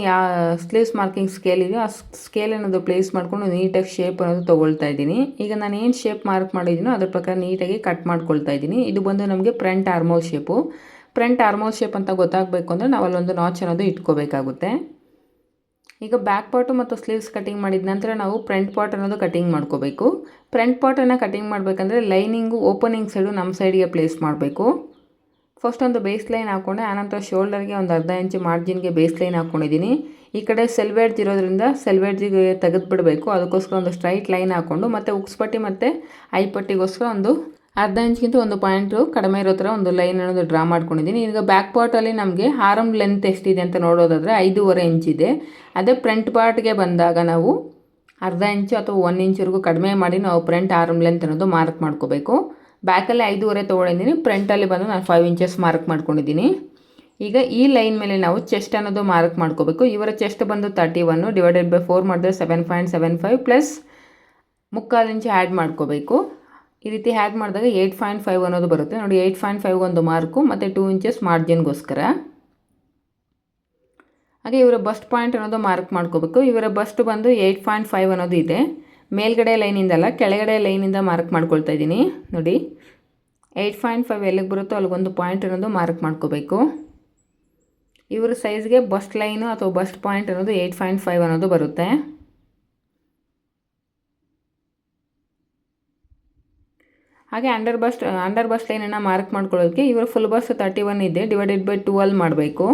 ಸ್ಲೀವ್ಸ್ ಮಾರ್ಕಿಂಗ್ ಸ್ಕೇಲ್ ಇದೆಯೋ ಆ ಸ್ಕೇಲ್ ಅನ್ನೋದು ಪ್ಲೇಸ್ ಮಾಡಿಕೊಂಡು ನೀಟಾಗಿ ಶೇಪ್ ಅನ್ನೋದು ತೊಗೊಳ್ತಾ ಇದ್ದೀನಿ. ಈಗ ನಾನು ಏನು ಶೇಪ್ ಮಾರ್ಕ್ ಮಾಡಿದ್ದೀನೋ ಅದ್ರ ಪ್ರಕಾರ ನೀಟಾಗಿ ಕಟ್ ಮಾಡ್ಕೊಳ್ತಾ ಇದ್ದೀನಿ. ಇದು ಬಂದು ನಮಗೆ front armhole shape. Front armhole shape ಅಂತ ಗೊತ್ತಾಗಬೇಕು ಅಂದರೆ ನಾವು ಅಲ್ಲೊಂದು ನಾಚ್ ಅನ್ನೋದು ಇಟ್ಕೋಬೇಕಾಗುತ್ತೆ. ಈಗ ಬ್ಯಾಕ್ ಪಾರ್ಟು ಮತ್ತು ಸ್ಲೀವ್ಸ್ ಕಟಿಂಗ್ ಮಾಡಿದ ನಂತರ ನಾವು ಫ್ರಂಟ್ ಪಾರ್ಟ್ ಅನ್ನೋದು ಕಟಿಂಗ್ ಮಾಡ್ಕೋಬೇಕು. ಫ್ರಂಟ್ ಪಾರ್ಟನ್ನು ಕಟಿಂಗ್ ಮಾಡಬೇಕಂದ್ರೆ ಲೈನಿಂಗು ಓಪನಿಂಗ್ ಸೈಡು ನಮ್ಮ ಸೈಡಿಗೆ ಪ್ಲೇಸ್ ಮಾಡಬೇಕು. ಫಸ್ಟ್ ಒಂದು ಬೇಸ್ ಲೈನ್ ಹಾಕ್ಕೊಂಡೆ, ಆನಂತರ ಶೋಲ್ಡರ್ಗೆ ಒಂದು ಅರ್ಧ ಇಂಚು ಮಾರ್ಜಿನ್ಗೆ ಬೇಸ್ ಲೈನ್ ಹಾಕ್ಕೊಂಡಿದ್ದೀನಿ. ಈ ಕಡೆ ಸೆಲ್ವೇಡ್ಜ್ ಇರೋದ್ರಿಂದ ಸೆಲ್ವೇಡ್ಜಿಗೆ ತೆಗೆದುಬಿಡಬೇಕು. ಅದಕ್ಕೋಸ್ಕರ ಒಂದು ಸ್ಟ್ರೈಟ್ ಲೈನ್ ಹಾಕ್ಕೊಂಡು ಮತ್ತು ಉಕ್ಸ್ಪಟ್ಟಿ ಮತ್ತು ಐಪಟ್ಟಿಗೋಸ್ಕರ ಒಂದು ಅರ್ಧ ಇಂಚ್ಗಿಂತ ಒಂದು ಪಾಯಿಂಟು ಕಡಿಮೆ ಇರೋ ಥರ ಒಂದು ಲೈನ್ ಅನ್ನೋದು ಡ್ರಾ ಮಾಡ್ಕೊಂಡಿದ್ದೀನಿ. ಈಗ ಬ್ಯಾಕ್ ಪಾರ್ಟಲ್ಲಿ ನಮಗೆ ಆರ್ಮ್ ಲೆಂತ್ ಎಷ್ಟಿದೆ ಅಂತ ನೋಡೋದಾದರೆ 5.5 ಇಂಚಿದೆ. ಅದೇ ಫ್ರಂಟ್ ಪಾರ್ಟ್ಗೆ ಬಂದಾಗ ನಾವು ಅರ್ಧ ಇಂಚು ಅಥವಾ 1 ಇಂಚ್ವರೆಗೂ ಕಡಿಮೆ ಮಾಡಿ ನಾವು ಫ್ರಂಟ್ ಆರ್ಮ್ ಲೆಂತ್ ಅನ್ನೋದು ಮಾರ್ಕ್ ಮಾಡ್ಕೋಬೇಕು. ಬ್ಯಾಕಲ್ಲಿ 5.5 ತೊಗೊಂಡಿದ್ದೀನಿ, ಫ್ರಂಟಲ್ಲಿ ಬಂದು ನಾನು 5 ಇಂಚಸ್ ಮಾರ್ಕ್ ಮಾಡ್ಕೊಂಡಿದ್ದೀನಿ. ಈಗ ಈ ಲೈನ್ ಮೇಲೆ ನಾವು ಚೆಸ್ಟ್ ಅನ್ನೋದು ಮಾರ್ಕ್ ಮಾಡ್ಕೋಬೇಕು. ಇವರ ಚೆಸ್ಟ್ ಬಂದು 31 ಡಿವೈಡೆಡ್ ಬೈ 4 ಮಾಡಿದ್ರೆ 7.75 ಪ್ಲಸ್ 3/4 ಇಂಚು ಆ್ಯಡ್ ಮಾಡ್ಕೋಬೇಕು. ಈ ರೀತಿ ಆ್ಯಡ್ ಮಾಡಿದಾಗ 8.5 ಅನ್ನೋದು ಬರುತ್ತೆ ನೋಡಿ. 8.5 ಒಂದು ಮಾರ್ಕು ಮತ್ತು 2 ಇಂಚಸ್ ಮಾರ್ಜಿನ್ಗೋಸ್ಕರ. ಹಾಗೆ ಇವರ ಬಸ್ಟ್ ಪಾಯಿಂಟ್ ಅನ್ನೋದು ಮಾರ್ಕ್ ಮಾಡ್ಕೋಬೇಕು. ಇವರ ಬಸ್ಟ್ ಬಂದು 8.5 ಅನ್ನೋದು ಇದೆ. ಮೇಲ್ಗಡೆ ಲೈನಿಂದಲ್ಲ, ಕೆಳಗಡೆ ಲೈನಿಂದ ಮಾರ್ಕ್ ಮಾಡ್ಕೊಳ್ತಾ ಇದ್ದೀನಿ ನೋಡಿ. 8.5 ಎಲ್ಲಿಗೆ ಬರುತ್ತೋ ಅಲ್ಲಿಗೊಂದು ಪಾಯಿಂಟ್ ಅನ್ನೋದು ಮಾರ್ಕ್ ಮಾಡ್ಕೋಬೇಕು. ಇವರ ಸೈಜ್ಗೆ ಬಸ್ಟ್ ಲೈನು ಅಥವಾ ಬಸ್ಟ್ ಪಾಯಿಂಟ್ ಅನ್ನೋದು 8.5 ಅನ್ನೋದು ಬರುತ್ತೆ. ಹಾಗೆ ಅಂಡರ್ ಬಸ್ಟ್ ಲೈನನ್ನು ಮಾರ್ಕ್ ಮಾಡ್ಕೊಳ್ಳೋದಕ್ಕೆ ಇವರ ಫುಲ್ ಬಸ್ಟ್ 31 ಇದೆ, ಡಿವೈಡೆಡ್ ಬೈ 12 ಮಾಡಬೇಕು.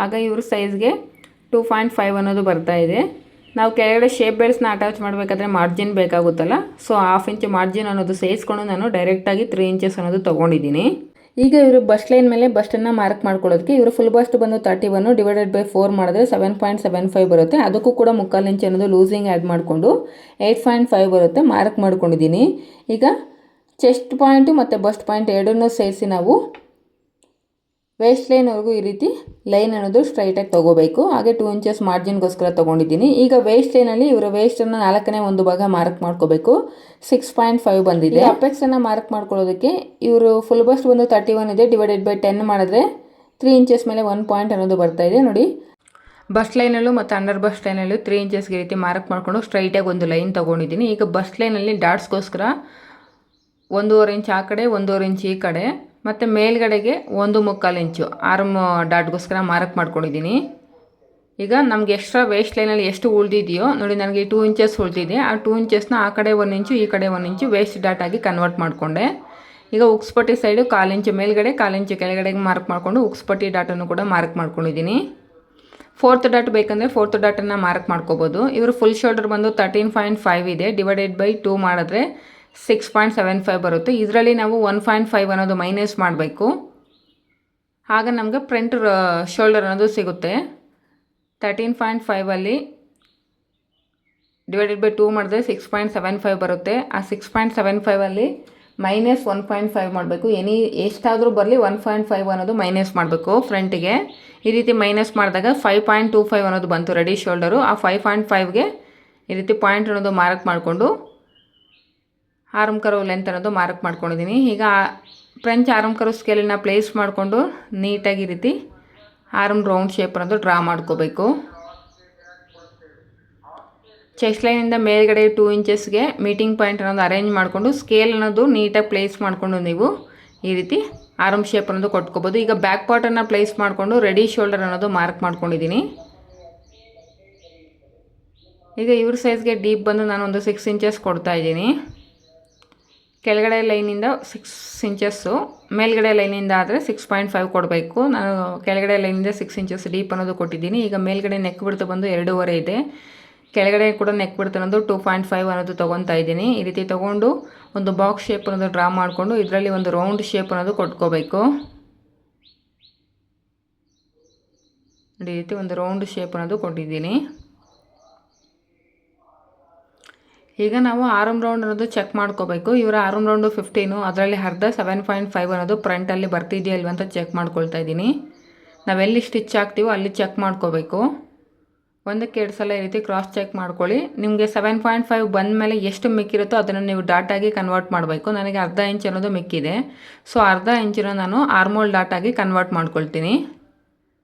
ಆಗ ಇವ್ರ ಸೈಜ್ಗೆ 2.5 ಅನ್ನೋದು ಬರ್ತಾ ಇದೆ. ನಾವು ಕೆಳಗಡೆ ಶೇಪ್ ಬೆಲ್ಟ್ಸ್ನ ಅಟ್ಯಾಚ್ ಮಾಡಬೇಕಾದ್ರೆ ಮಾರ್ಜಿನ್ ಬೇಕಾಗುತ್ತಲ್ಲ, ಸೊ 1/2 ಇಂಚ್ ಮಾರ್ಜಿನ್ ಅನ್ನೋದು ಸೇರಿಸ್ಕೊಂಡು ನಾನು ಡೈರೆಕ್ಟಾಗಿ 3 ಇಂಚಸ್ ಅನ್ನೋದು ತೊಗೊಂಡಿದ್ದೀನಿ. ಈಗ ಇವರು ಬಸ್ಟ್ ಲೈನ್ ಮೇಲೆ ಬಸ್ಟನ್ನು ಮಾರ್ಕ್ ಮಾಡ್ಕೊಳ್ಳೋದಕ್ಕೆ ಇವರು ಫುಲ್ ಬಸ್ಟ್ ಬಂದು 31 ಡಿವೈಡೆಡ್ ಬೈ 4 ಮಾಡಿದ್ರೆ 7.75 ಬರುತ್ತೆ. ಅದಕ್ಕೂ ಕೂಡ 3/4 ಇಂಚ್ ಅನ್ನೋದು ಲೂಸಿಂಗ್ ಆ್ಯಡ್ ಮಾಡಿಕೊಂಡು 8.5 ಬರುತ್ತೆ, ಮಾರ್ಕ್ ಮಾಡ್ಕೊಂಡಿದ್ದೀನಿ. ಈಗ ಚೆಸ್ಟ್ ಪಾಯಿಂಟು ಮತ್ತು ಬಸ್ಟ್ ಪಾಯಿಂಟ್ ಎರಡನ್ನೂ ಸೇರಿಸಿ ನಾವು ವೇಸ್ಟ್ ಲೈನ್ವರೆಗೂ ಈ ರೀತಿ ಲೈನ್ ಅನ್ನೋದು ಸ್ಟ್ರೈಟಾಗಿ ತೊಗೋಬೇಕು. ಹಾಗೆ 2 ಇಂಚಸ್ ಮಾರ್ಜಿನ್ಗೋಸ್ಕರ ತೊಗೊಂಡಿದ್ದೀನಿ. ಈಗ ವೇಸ್ಟ್ ಲೈನಲ್ಲಿ ಇವರ ವೇಸ್ಟನ್ನು 4ನೇ ಒಂದು ಭಾಗ ಮಾರ್ಕ್ ಮಾಡ್ಕೋಬೇಕು. 6.5 ಬಂದಿದೆ. ಅಪೆಕ್ಸನ್ನು ಮಾರ್ಕ್ ಮಾಡ್ಕೊಳ್ಳೋದಕ್ಕೆ ಇವರು ಫುಲ್ ಬಸ್ಟ್ ಬಂದು 31 ಇದೆ, ಡಿವೈಡೆಡ್ ಬೈ 10 ಮಾಡಿದ್ರೆ 3 ಇಂಚಸ್ ಮೇಲೆ 1 ಪಾಯಿಂಟ್ ಅನ್ನೋದು ಬರ್ತಾ ಇದೆ ನೋಡಿ. ಬಸ್ಟ್ ಲೈನಲ್ಲೂ ಮತ್ತು ಅಂಡರ್ ಬಸ್ಟ್ ಲೈನಲ್ಲೂ 3 ಇಂಚಸ್ಗೆ ಈ ರೀತಿ ಮಾರ್ಕ್ ಮಾಡಿಕೊಂಡು ಸ್ಟ್ರೈಟಾಗಿ ಒಂದು ಲೈನ್ ತೊಗೊಂಡಿದ್ದೀನಿ. ಈಗ ಬಸ್ಟ್ ಲೈನಲ್ಲಿ ಡಾಟ್ಸ್ಗೋಸ್ಕರ 1.5 ಇಂಚ್ ಆ ಕಡೆ 1.5 ಇಂಚ್ ಈ ಕಡೆ ಮತ್ತು ಮೇಲ್ಗಡೆಗೆ 1.25 ಇಂಚು ಆರ್ಮ್ ಡಾಟ್ಗೋಸ್ಕರ ಮಾರ್ಕ್ ಮಾಡ್ಕೊಂಡಿದ್ದೀನಿ. ಈಗ ನಮಗೆ ಎಕ್ಸ್ಟ್ರಾ ವೇಸ್ಟ್ ಲೈನಲ್ಲಿ ಎಷ್ಟು ಉಳಿದಿದೆಯೋ ನೋಡಿ, ನನಗೆ 2 ಇಂಚಸ್ ಉಳಿದಿದೆ. ಆ 2 ಇಂಚಸ್ನ ಆ ಕಡೆ 1 ಇಂಚು ಈ ಕಡೆ 1 ಇಂಚು ವೇಸ್ಟ್ ಡಾಟ್ ಆಗಿ ಕನ್ವರ್ಟ್ ಮಾಡಿಕೊಂಡೆ. ಈಗ ಉಕ್ಸ್ಪಟ್ಟಿ ಸೈಡು 1/4 ಇಂಚು ಮೇಲ್ಗಡೆ 1/4 ಇಂಚು ಕೆಳಗಡೆಗೆ ಮಾರ್ಕ್ ಮಾಡಿಕೊಂಡು ಉಕ್ಸ್ಪಟ್ಟಿ ಡಾಟನ್ನು ಕೂಡ ಮಾರ್ಕ್ ಮಾಡ್ಕೊಂಡಿದ್ದೀನಿ. 4th ಡಾಟ್ ಬೇಕಂದರೆ 4th ಡಾಟನ್ನು ಮಾರ್ಕ್ ಮಾಡ್ಕೋಬೋದು. ಇವರು ಫುಲ್ ಶೋಲ್ಡರ್ ಬಂದು 13.5 ಇದೆ, ಡಿವೈಡೆಡ್ ಬೈ 2 ಮಾಡಿದ್ರೆ 6.75 ಬರುತ್ತೆ. ಇದರಲ್ಲಿ ನಾವು 1.5 ಅನ್ನೋದು ಮೈನಸ್ ಮಾಡಬೇಕು. ಆಗ ನಮಗೆ ಫ್ರಂಟ್ ಶೋಲ್ಡರ್ ಅನ್ನೋದು ಸಿಗುತ್ತೆ. 13.5 ಡಿವೈಡೆಡ್ ಬೈ 2 ಮಾಡಿದ್ರೆ 6.75 ಬರುತ್ತೆ. ಆ 6.75 ಮೈನಸ್ 1.5 ಮಾಡಬೇಕು. ಎಷ್ಟಾದರೂ ಬರಲಿ 1.5 ಅನ್ನೋದು ಮೈನಸ್ ಮಾಡಬೇಕು ಫ್ರಂಟಿಗೆ. ಈ ರೀತಿ ಮೈನಸ್ ಮಾಡಿದಾಗ 5.25 ಅನ್ನೋದು ಬಂತು ರೆಡಿ ಶೋಲ್ಡರು. ಆ 5.5ಗೆ ಈ ರೀತಿ ಪಾಯಿಂಟ್ ಅನ್ನೋದು ಮಾರ್ಕ್ ಮಾಡಿಕೊಂಡು ಆರ್ಮ್ ಕರ್ವ್ ಲೆಂತ್ ಅನ್ನೋದು ಮಾರ್ಕ್ ಮಾಡ್ಕೊಂಡಿದ್ದೀನಿ. ಈಗ ಫ್ರೆಂಚ್ ಆರ್ಮ್ ಕರ್ವ್ ಸ್ಕೇಲನ್ನು ಪ್ಲೇಸ್ ಮಾಡಿಕೊಂಡು ನೀಟಾಗಿ ಈ ರೀತಿ ಆರ್ಮ್ ರೌಂಡ್ ಶೇಪ್ ಅನ್ನೋದು ಡ್ರಾ ಮಾಡ್ಕೋಬೇಕು. ಚೆಸ್ಟ್ ಲೈನಿಂದ ಮೇಲ್ಗಡೆ 2 ಇಂಚಸ್ಗೆ ಮೀಟಿಂಗ್ ಪಾಯಿಂಟ್ ಅನ್ನೋದು ಅರೇಂಜ್ ಮಾಡಿಕೊಂಡು ಸ್ಕೇಲ್ ಅನ್ನೋದು ನೀಟಾಗಿ ಪ್ಲೇಸ್ ಮಾಡಿಕೊಂಡು ನೀವು ಈ ರೀತಿ ಆರ್ಮ್ ಶೇಪ್ ಅನ್ನೋದು ಕೊಟ್ಕೋಬೋದು. ಈಗ ಬ್ಯಾಕ್ ಪಾರ್ಟನ್ನು ಪ್ಲೇಸ್ ಮಾಡಿಕೊಂಡು ರೆಡಿ ಶೋಲ್ಡರ್ ಅನ್ನೋದು ಮಾರ್ಕ್ ಮಾಡ್ಕೊಂಡಿದ್ದೀನಿ. ಈಗ ಇವ್ರ ಸೈಜ್ಗೆ ಡೀಪ್ ಬಂದು ನಾನು ಒಂದು 6 ಇಂಚಸ್ ಕೊಡ್ತಾ ಇದ್ದೀನಿ. ಕೆಳಗಡೆ ಲೈನಿಂದ 6 ಇಂಚಸ್ಸು, ಮೇಲ್ಗಡೆ ಲೈನಿಂದ ಆದರೆ 6.5 ಕೊಡಬೇಕು. ನಾನು ಕೆಳಗಡೆ ಲೈನಿಂದ 6 ಇಂಚಸ್ ಡೀಪ್ ಅನ್ನೋದು ಕೊಟ್ಟಿದ್ದೀನಿ. ಈಗ ಮೇಲ್ಗಡೆ ನೆಕ್ ಬಿಡ್ತು ಬಂದು 2.5 ಇದೆ, ಕೆಳಗಡೆ ಕೂಡ ನೆಕ್ ಬಿಡ್ತು ಅನ್ನೋದು 2.5 ಅನ್ನೋದು ತೊಗೊತಾ ಇದ್ದೀನಿ. ಈ ರೀತಿ ತೊಗೊಂಡು ಒಂದು ಬಾಕ್ಸ್ ಶೇಪ್ ಅನ್ನೋದು ಡ್ರಾ ಮಾಡಿಕೊಂಡು ಇದರಲ್ಲಿ ಒಂದು ರೌಂಡ್ ಶೇಪ್ ಅನ್ನೋದು ಕೊಟ್ಕೋಬೇಕು. ಈ ರೀತಿ ಒಂದು ರೌಂಡ್ ಶೇಪ್ ಅನ್ನೋದು ಕೊಟ್ಟಿದ್ದೀನಿ. ಈಗ ನಾವು ಆರ್ಮ್ ರೌಂಡ್ ಅನ್ನೋದು ಚೆಕ್ ಮಾಡ್ಕೋಬೇಕು. ಇವರ ಆರ್ಮ್ ರೌಂಡು 15, ಅದರಲ್ಲಿ ಅರ್ಧ 7.5 ಅನ್ನೋದು ಫ್ರಂಟಲ್ಲಿ ಬರ್ತಿದೆಯಾ ಇಲ್ವ ಅಂತ ಚೆಕ್ ಮಾಡ್ಕೊಳ್ತಾ ಇದ್ದೀನಿ. ನಾವೆಲ್ಲಿ ಸ್ಟಿಚ್ ಹಾಕ್ತೀವೋ ಅಲ್ಲಿ ಚೆಕ್ ಮಾಡ್ಕೋಬೇಕು. ಒಂದಕ್ಕೆ 2 ಸಲ ಈ ರೀತಿ ಕ್ರಾಸ್ ಚೆಕ್ ಮಾಡ್ಕೊಳ್ಳಿ. ನಿಮಗೆ 7.5 ಬಂದ ಮೇಲೆ ಎಷ್ಟು ಮಿಕ್ಕಿರುತ್ತೋ ಅದನ್ನು ನೀವು ಡಾಟಾಗಿ ಕನ್ವರ್ಟ್ ಮಾಡಬೇಕು. ನನಗೆ ಅರ್ಧ ಇಂಚ್ ಅನ್ನೋದು ಮಿಕ್ಕಿದೆ, ಸೊ ಅರ್ಧ ಇಂಚನ್ನ ನಾನು ಆರ್ಮೋಲ್ ಡಾಟಾಗಿ ಕನ್ವರ್ಟ್ ಮಾಡ್ಕೊಳ್ತೀನಿ.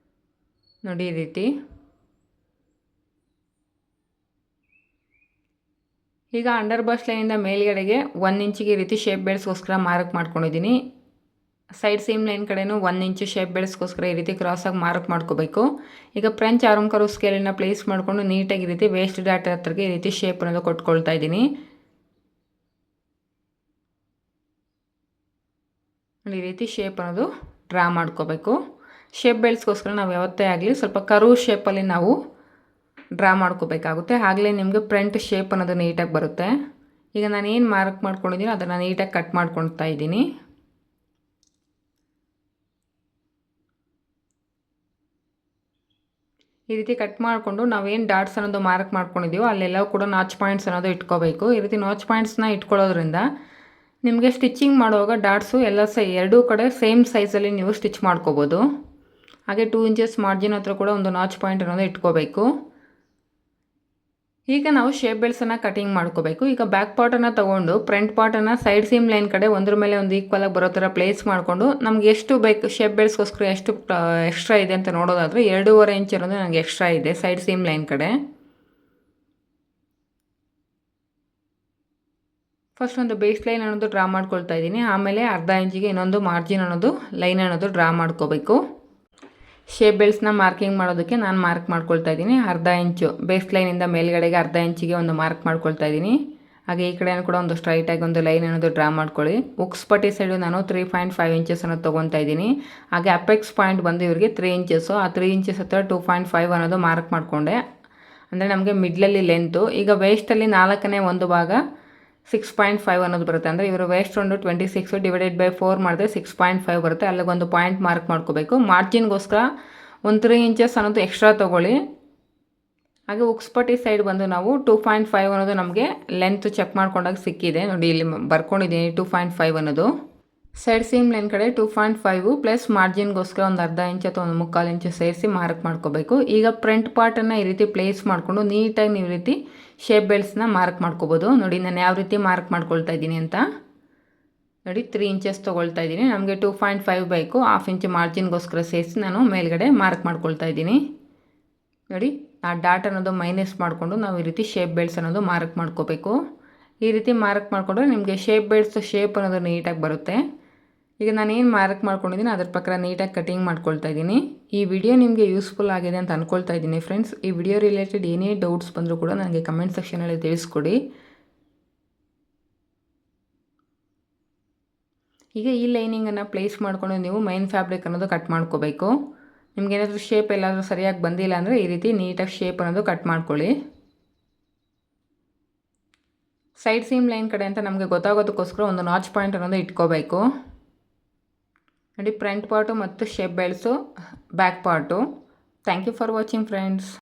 ನೋಡಿ ಈ ರೀತಿ. ಈಗ ಅಂಡರ್ ಬಸ್ಟ್ ಲೈನಿಂದ ಮೇಲ್ಗಡೆಗೆ 1 ಇಂಚಿಗೆ ಈ ರೀತಿ ಶೇಪ್ ಬೆಲ್ಸ್ಗೋಸ್ಕರ ಮಾರ್ಕ್ ಮಾಡ್ಕೊಂಡಿದ್ದೀನಿ. ಸೈಡ್ ಸೀಮ್ ಲೈನ್ ಕಡೆನೂ 1 ಇಂಚು ಶೇಪ್ ಬೆಲ್ಸ್ಗೋಸ್ಕರ ಈ ರೀತಿ ಕ್ರಾಸಾಗಿ ಮಾರ್ಕ್ ಮಾಡ್ಕೋಬೇಕು. ಈಗ ಫ್ರೆಂಚ್ ಆರ್ಮ್ ಕರ್ವ್ ಸ್ಕೇಲನ್ನು ಪ್ಲೇಸ್ ಮಾಡಿಕೊಂಡು ನೀಟಾಗಿ ಈ ರೀತಿ ವೇಸ್ಟ್ ಡಾಟ್ ಹತ್ರಕ್ಕೆ ಈ ರೀತಿ ಶೇಪ್ ಅನ್ನೋದು ಕೊಟ್ಕೊಳ್ತಾ ಇದ್ದೀನಿ. ಈ ರೀತಿ ಶೇಪ್ ಅನ್ನೋದು ಡ್ರಾ ಮಾಡ್ಕೋಬೇಕು. ಶೇಪ್ ಬೆಲ್ಸ್ಗೋಸ್ಕರ ನಾವು ಯಾವತ್ತೇ ಆಗಲಿ ಸ್ವಲ್ಪ ಕರ್ವ್ ಶೇಪಲ್ಲಿ ನಾವು ಡ್ರಾ ಮಾಡ್ಕೋಬೇಕಾಗುತ್ತೆ. ಆಗಲೇ ನಿಮಗೆ ಫ್ರಂಟ್ ಶೇಪ್ ಅನ್ನೋದು ನೀಟಾಗಿ ಬರುತ್ತೆ. ಈಗ ನಾನು ಏನು ಮಾರ್ಕ್ ಮಾಡ್ಕೊಂಡಿದ್ದೀನಿ ಅದನ್ನು ನೀಟಾಗಿ ಕಟ್ ಮಾಡ್ಕೊಳ್ತಾ ಇದ್ದೀನಿ. ಈ ರೀತಿ ಕಟ್ ಮಾಡಿಕೊಂಡು ನಾವೇನು ಡಾಟ್ಸ್ ಅನ್ನೋದು ಮಾರ್ಕ್ ಮಾಡ್ಕೊಂಡಿದ್ದೀವೋ ಅಲ್ಲೆಲ್ಲ ಕೂಡ ನಾಚ್ ಪಾಯಿಂಟ್ಸ್ ಅನ್ನೋದು ಇಟ್ಕೋಬೇಕು. ಈ ರೀತಿ ನಾಚ್ ಪಾಯಿಂಟ್ಸ್ನ ಇಟ್ಕೊಳ್ಳೋದ್ರಿಂದ ನಿಮಗೆ ಸ್ಟಿಚ್ಚಿಂಗ್ ಮಾಡುವಾಗ ಡಾಟ್ಸು ಎಲ್ಲ ಎರಡೂ ಕಡೆ ಸೇಮ್ ಸೈಜಲ್ಲಿ ನೀವು ಸ್ಟಿಚ್ ಮಾಡ್ಕೋಬೋದು. ಹಾಗೆ 2 ಇಂಚಸ್ ಮಾರ್ಜಿನ್ ಹತ್ರ ಕೂಡ ಒಂದು ನಾಚ್ ಪಾಯಿಂಟ್ ಅನ್ನೋದು ಇಟ್ಕೋಬೇಕು. ಈಗ ನಾವು ಶೇಪ್ ಬೆಲ್ಸನ್ನು ಕಟಿಂಗ್ ಮಾಡ್ಕೋಬೇಕು. ಈಗ ಬ್ಯಾಕ್ ಪಾರ್ಟನ್ನು ತೊಗೊಂಡು ಫ್ರಂಟ್ ಪಾರ್ಟನ್ನು ಸೈಡ್ ಸೀಮ್ ಲೈನ್ ಕಡೆ ಒಂದ್ರ ಮೇಲೆ ಒಂದು ಈಕ್ವಲಾಗಿ ಬರೋ ಥರ ಪ್ಲೇಸ್ ಮಾಡಿಕೊಂಡು ನಮ್ಗೆ ಎಷ್ಟು ಬೇಕು ಶೇಪ್ ಬೆಲ್ಸ್ಗೋಸ್ಕರ ಎಷ್ಟು ಎಕ್ಸ್ಟ್ರಾ ಇದೆ ಅಂತ ನೋಡೋದಾದರೆ 2.5 ಇಂಚ್ ಅನ್ನೋದು ನನಗೆ ಎಕ್ಸ್ಟ್ರಾ ಇದೆ ಸೈಡ್ ಸೀಮ್ ಲೈನ್ ಕಡೆ. ಫಸ್ಟ್ ಒಂದು ಬೇಸ್ ಲೈನ್ ಅನ್ನೋದು ಡ್ರಾ ಮಾಡ್ಕೊಳ್ತಾ ಇದ್ದೀನಿ. ಆಮೇಲೆ ಅರ್ಧ ಇಂಚಿಗೆ ಇನ್ನೊಂದು ಮಾರ್ಜಿನ್ ಅನ್ನೋದು ಲೈನ್ ಅನ್ನೋದು ಡ್ರಾ ಮಾಡ್ಕೋಬೇಕು. ಶೇಪ್ ಬೆಲ್ಸ್ನ ಮಾರ್ಕಿಂಗ್ ಮಾಡೋದಕ್ಕೆ ನಾನು ಮಾರ್ಕ್ ಮಾಡ್ಕೊಳ್ತಾ ಇದ್ದೀನಿ. ಅರ್ಧ ಇಂಚು ಬೇಸ್ ಲೈನಿಂದ ಮೇಲ್ಗಡೆಗೆ ಅರ್ಧ ಇಂಚಿಗೆ ಒಂದು ಮಾರ್ಕ್ ಮಾಡ್ಕೊಳ್ತಾ ಇದ್ದೀನಿ. ಹಾಗೆ ಈ ಕಡೆಯೂ ಕೂಡ ಒಂದು ಸ್ಟ್ರೈಟಾಗಿ ಒಂದು ಲೈನ್ ಅನ್ನೋದು ಡ್ರಾ ಮಾಡ್ಕೊಳ್ಳಿ. ಉಕ್ಸ್ ಪಟ್ಟಿ ಸೈಡು ನಾನು 3.5 ಇಂಚಸ್ ಅನ್ನೋದು ತೊಗೊತಾ ಇದ್ದೀನಿ. ಹಾಗೆ ಅಪೆಕ್ಸ್ ಪಾಯಿಂಟ್ ಬಂದು ಇವರಿಗೆ 3 ಇಂಚಸ್ಸು. ಆ 3 ಇಂಚಸ್ ಹತ್ರ 2.5 ಅನ್ನೋದು ಮಾರ್ಕ್ ಮಾಡಿಕೊಂಡೆ. ಅಂದರೆ ನಮಗೆ ಮಿಡ್ಲಲ್ಲಿ ಲೆಂತು. ಈಗ ವೇಸ್ಟಲ್ಲಿ 4ನೇ ಒಂದು ಭಾಗ 6.5 ಅನ್ನೋದು ಬರುತ್ತೆ. ಅಂದರೆ ಇವರು ವೇಸ್ಟ್ ಒಂದು 26 ಡಿವೈಡೆಡ್ ಬೈ 4 ಮಾಡಿದ್ರೆ 6.5 ಬರುತ್ತೆ. ಅಲ್ಲಿಗೊಂದು ಪಾಯಿಂಟ್ ಮಾರ್ಕ್ ಮಾಡ್ಕೋಬೇಕು. ಮಾರ್ಜಿನ್ಗೋಸ್ಕರ ಒಂದು 3 ಇಂಚಸ್ ಅನ್ನೋದು ಎಕ್ಸ್ಟ್ರಾ ತೊಗೊಳ್ಳಿ. ಹಾಗೆ ಉಕ್ಸ್ಪಟ್ಟಿ ಸೈಡ್ ಬಂದು ನಾವು 2.5 ಅನ್ನೋದು ನಮಗೆ ಲೆಂತ್ ಚೆಕ್ ಮಾಡ್ಕೊಂಡಾಗ ಸಿಕ್ಕಿದೆ. ನೋಡಿ ಇಲ್ಲಿ ಬರ್ಕೊಂಡಿದ್ದೀನಿ 2.5 ಅನ್ನೋದು. ಸೈಡ್ ಸೀಮ್ ಲೈನ್ ಕಡೆ 2.5 ಪ್ಲಸ್ ಮಾರ್ಜಿನ್ಗೋಸ್ಕರ ಒಂದು ಅರ್ಧ ಇಂಚ್ ಅಥವಾ ಒಂದು 3/4 ಇಂಚು ಸೇರಿಸಿ ಮಾರ್ಕ್ ಮಾಡ್ಕೋಬೇಕು. ಈಗ ಫ್ರಂಟ್ ಪಾರ್ಟನ್ನು ಈ ರೀತಿ ಪ್ಲೇಸ್ ಮಾಡಿಕೊಂಡು ನೀಟಾಗಿ ನೀವು ಈ ರೀತಿ ಶೇಪ್ ಬೆಲ್ಸ್ನ ಮಾರ್ಕ್ ಮಾಡ್ಕೋಬೋದು. ನೋಡಿ ನಾನು ಯಾವ ರೀತಿ ಮಾರ್ಕ್ ಮಾಡ್ಕೊಳ್ತಾ ಇದ್ದೀನಿ ಅಂತ. ನೋಡಿ 3 ಇಂಚಸ್ ತೊಗೊಳ್ತಾ ಇದ್ದೀನಿ. ನಮಗೆ 2.5 ಬೇಕು. 1/2 ಇಂಚ್ ಮಾರ್ಜಿನ್ಗೋಸ್ಕರ ಸೇರಿಸಿ ನಾನು ಮೇಲ್ಗಡೆ ಮಾರ್ಕ್ ಮಾಡ್ಕೊಳ್ತಾ ಇದ್ದೀನಿ. ನೋಡಿ ಆ ಡಾಟ್ ಅನ್ನೋದು ಮೈನಸ್ ಮಾಡಿಕೊಂಡು ನಾವು ಈ ರೀತಿ ಶೇಪ್ ಬೆಲ್ಸ್ ಅನ್ನೋದು ಮಾರ್ಕ್ ಮಾಡ್ಕೋಬೇಕು. ಈ ರೀತಿ ಮಾರ್ಕ್ ಮಾಡಿಕೊಂಡ್ರೆ ನಿಮಗೆ ಶೇಪ್ ಬೆಲ್ಸ್ ಶೇಪ್ ಅನ್ನೋದು ನೀಟಾಗಿ ಬರುತ್ತೆ. ಈಗ ನಾನೇನು ಮಾರ್ಕ್ ಮಾಡ್ಕೊಂಡಿದ್ದೀನಿ ಅದ್ರ ಪ್ರಕಾರ ನೀಟಾಗಿ ಕಟಿಂಗ್ ಮಾಡ್ಕೊಳ್ತಾ ಇದ್ದೀನಿ. ಈ ವಿಡಿಯೋ ನಿಮಗೆ ಯೂಸ್ಫುಲ್ ಆಗಿದೆ ಅಂತ ಅಂದ್ಕೊಳ್ತಾ ಇದ್ದೀನಿ ಫ್ರೆಂಡ್ಸ್. ಈ ವಿಡಿಯೋ ರಿಲೇಟೆಡ್ ಏನೇ ಡೌಟ್ಸ್ ಬಂದರೂ ಕೂಡ ನನಗೆ ಕಮೆಂಟ್ ಸೆಕ್ಷನಲ್ಲಿ ತಿಳಿಸ್ಕೊಡಿ. ಈಗ ಈ ಲೈನಿಂಗನ್ನು ಪ್ಲೇಸ್ ಮಾಡಿಕೊಂಡು ನೀವು ಮೈನ್ ಫ್ಯಾಬ್ರಿಕ್ ಅನ್ನೋದು ಕಟ್ ಮಾಡ್ಕೋಬೇಕು. ನಿಮ್ಗೇನಾದರೂ ಶೇಪ್ ಎಲ್ಲಾದರೂ ಸರಿಯಾಗಿ ಬಂದಿಲ್ಲ ಅಂದರೆ ಈ ರೀತಿ ನೀಟಾಗಿ ಶೇಪ್ ಅನ್ನೋದು ಕಟ್ ಮಾಡ್ಕೊಳ್ಳಿ. ಸೈಡ್ ಸೀಮ್ ಲೈನ್ ಕಡೆ ಅಂತ ನಮಗೆ ಗೊತ್ತಾಗೋದಕ್ಕೋಸ್ಕರ ಒಂದು ನಾಚ್ ಪಾಯಿಂಟ್ ಅನ್ನೋದು ಇಟ್ಕೋಬೇಕು. ನೋಡಿ ಫ್ರಂಟ್ ಪಾರ್ಟು ಮತ್ತು ಶೇಪ್ ಬೆಲ್ಸು back part. Thank you for watching friends.